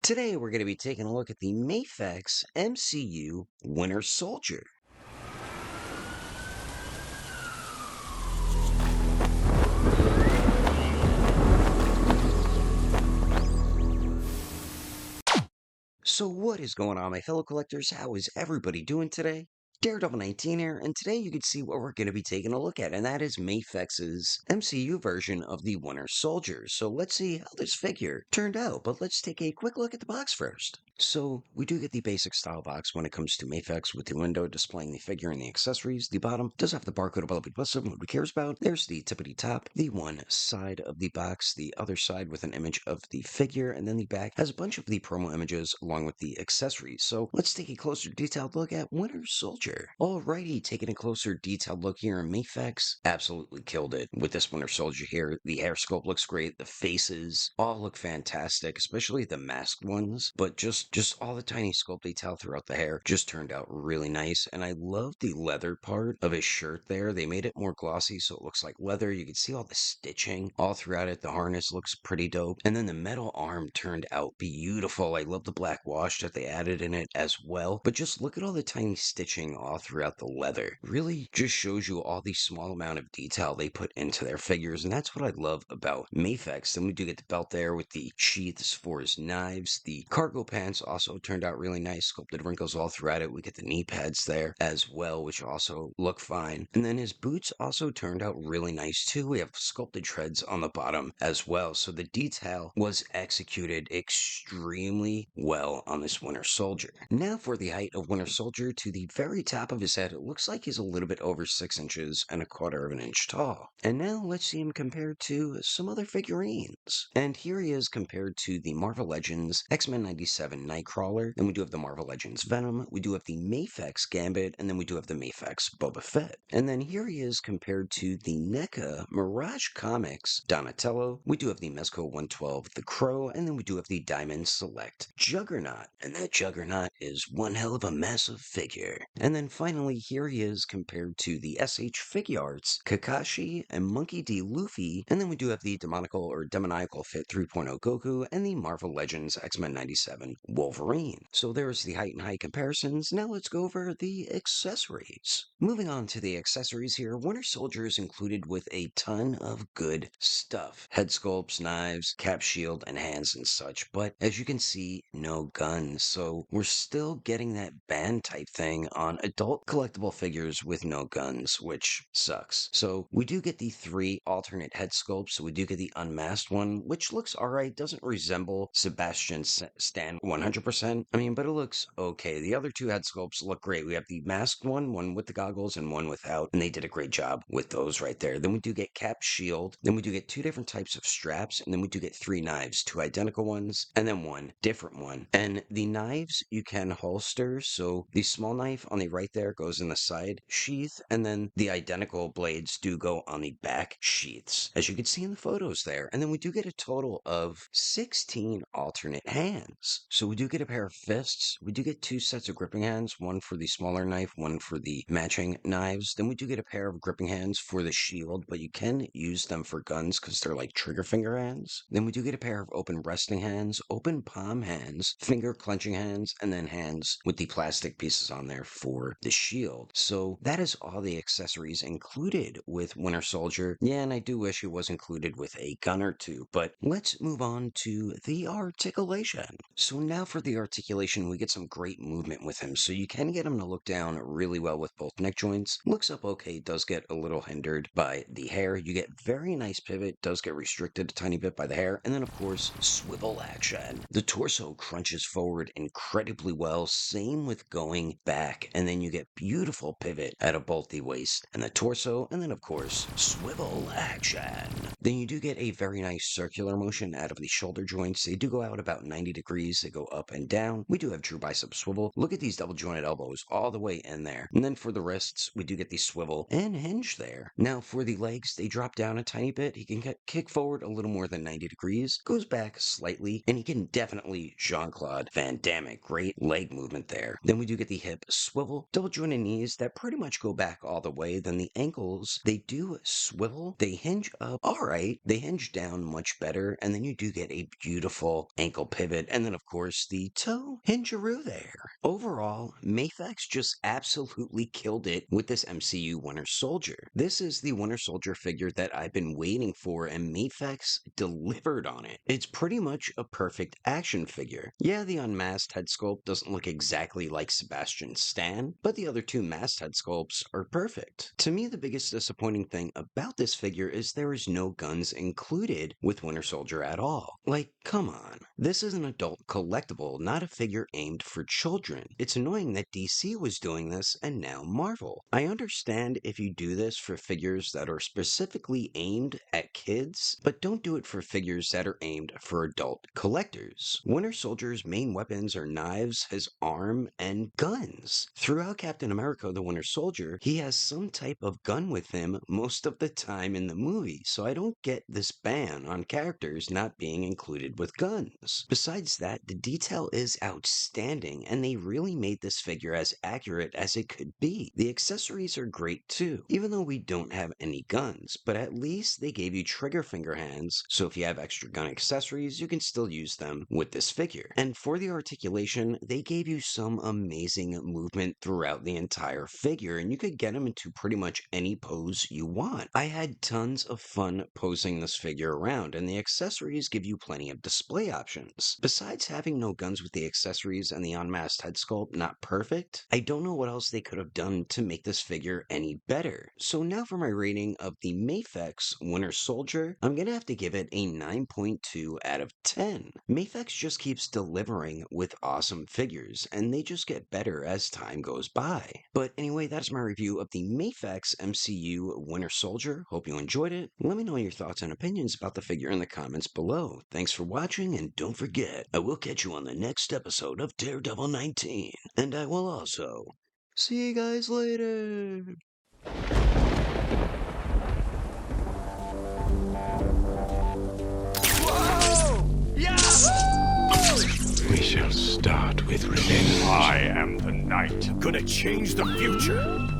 Today we're going to be taking a look at the Mafex MCU Winter Soldier. So what is going on, my fellow collectors? How is everybody doing today? Daredevil 19 here, and today you can see what we're going to be taking a look at, and that is Mafex's MCU version of the Winter Soldier. So let's see how this figure turned out, but let's take a quick look at the box first. So we do get the basic style box when it comes to Mafex with the window displaying the figure and the accessories. The bottom does have the barcode above the plus what we cares about. There's the tippity top, the one side of the box, the other side with an image of the figure, and then the back has a bunch of the promo images along with the accessories. So let's take a closer detailed look at Winter Soldier. Alrighty, taking a closer detailed look here in Mafex, absolutely killed it with this Winter Soldier here. The hair sculpt looks great, the faces all look fantastic, especially the masked ones, but just all the tiny sculpt detail throughout the hair just turned out really nice. And I love the leather part of his shirt there. They made it more glossy so it looks like leather. You can see all the stitching all throughout it. The harness looks pretty dope. And then the metal arm turned out beautiful. I love the black wash that they added in it as well. But just look at all the tiny stitching all throughout the leather. Really just shows you all the small amount of detail they put into their figures. And that's what I love about Mafex. Then we do get the belt there with the sheaths for his knives. The cargo pants also turned out really nice. Sculpted wrinkles all throughout it. We get the knee pads there as well, which also look fine. And then his boots also turned out really nice too. We have sculpted treads on the bottom as well. So the detail was executed extremely well on this Winter Soldier. Now for the height of Winter Soldier, to the very top of his head, it looks like he's a little bit over 6 inches and a quarter of an inch tall. And now let's see him compared to some other figurines. And here he is compared to the Marvel Legends X-Men 97 Nightcrawler. Then we do have the Marvel Legends Venom. We do have the Mafex Gambit. And then we do have the Mafex Boba Fett. And then here he is compared to the NECA Mirage Comics Donatello. We do have the Mezco 112 The Crow. And then we do have the Diamond Select Juggernaut. And that Juggernaut is one hell of a massive figure. And then finally, here he is compared to the SH Figuarts Kakashi and Monkey D. Luffy. And then we do have the Demoniacal Fit 3.0 Goku and the Marvel Legends X-Men 97 Wolverine. So there's the height and height comparisons. Now let's go over the accessories. Moving on to the accessories here, Winter Soldier is included with a ton of good stuff. Head sculpts, knives, cap shield, and hands and such. But as you can see, no guns. So we're still getting that band type thing on adult collectible figures with no guns, which sucks. So we do get the 3 alternate head sculpts. So we do get the unmasked one, which looks alright, doesn't resemble Sebastian Stan 100%. I mean, but it looks okay. The other 2 head sculpts look great. We have the masked one with the goggles and one without, and they did a great job with those right there. Then we do get cap shield. Then we do get 2 different types of straps, and then we do get 3 knives, 2 identical ones, and then 1 different one. And the knives you can holster, so the small knife on the right there goes in the side sheath, and then the identical blades do go on the back sheaths, as you can see in the photos there. And then we do get a total of 16 alternate hands. So we do get a pair of fists. We do get 2 sets of gripping hands, one for the smaller knife, one for the matching knives. Then we do get a pair of gripping hands for the shield, but you can use them for guns because they're like trigger finger hands. Then we do get a pair of open resting hands, open palm hands, finger clenching hands, and then hands with the plastic pieces on there for the shield. So that is all the accessories included with Winter Soldier. Yeah, and I do wish it was included with a gun or 2, but let's move on to the articulation. So now for the articulation, we get some great movement with him. So you can get him to look down really well with both neck joints. Looks up okay, does get a little hindered by the hair. You get very nice pivot, does get restricted a tiny bit by the hair. And then of course, swivel action. The torso crunches forward incredibly well, same with going back. And then you get beautiful pivot out of both the waist and the torso. And then of course, swivel action. Then you do get a very nice circular motion out of the shoulder joints. They do go out about 90 degrees. They go up and down. We do have true bicep swivel. Look at these double jointed elbows all the way in there. And then for the wrists, we do get the swivel and hinge there. Now for the legs, they drop down a tiny bit. He can kick forward a little more than 90 degrees, goes back slightly, and he can definitely Jean-Claude Van Damme it. Great leg movement there. Then we do get the hip swivel, double jointed knees that pretty much go back all the way. Then the ankles, they do swivel. They hinge up alright. They hinge down much better. And then you do get a beautiful ankle pivot. And then of course, course, the toe hingeroo there. Overall, Mafex just absolutely killed it with this MCU Winter Soldier. This is the Winter Soldier figure that I've been waiting for, and Mafex delivered on it. It's pretty much a perfect action figure. Yeah, the unmasked head sculpt doesn't look exactly like Sebastian Stan, but the other two masked head sculpts are perfect. To me, the biggest disappointing thing about this figure is there is no guns included with Winter Soldier at all. Like, come on. This is an adult collectible, not a figure aimed for children. It's annoying that DC was doing this and now Marvel. I understand if you do this for figures that are specifically aimed at kids, but don't do it for figures that are aimed for adult collectors. Winter Soldier's main weapons are knives, his arm, and guns. Throughout Captain America the Winter Soldier, he has some type of gun with him most of the time in the movie, so I don't get this ban on characters not being included with guns. Besides that, the detail is outstanding, and they really made this figure as accurate as it could be. The accessories are great too, even though we don't have any guns, but at least they gave you trigger finger hands, so if you have extra gun accessories, you can still use them with this figure. And for the articulation, they gave you some amazing movement throughout the entire figure, and you could get him into pretty much any pose you want. I had tons of fun posing this figure around, and the accessories give you plenty of display options. Besides having no guns with the accessories and the unmasked head sculpt not perfect, I don't know what else they could have done to make this figure any better. So now for my rating of the Mafex Winter Soldier, I'm gonna have to give it a 9.2 out of 10. Mafex just keeps delivering with awesome figures, and they just get better as time goes by. But anyway, that's my review of the Mafex MCU Winter Soldier. Hope you enjoyed it. Let me know your thoughts and opinions about the figure in the comments below. Thanks for watching, and don't forget, I will catch you on the next episode of Daredevil 19. And I will also see you guys later. We shall start with revenge. I am the knight. Gonna change the future.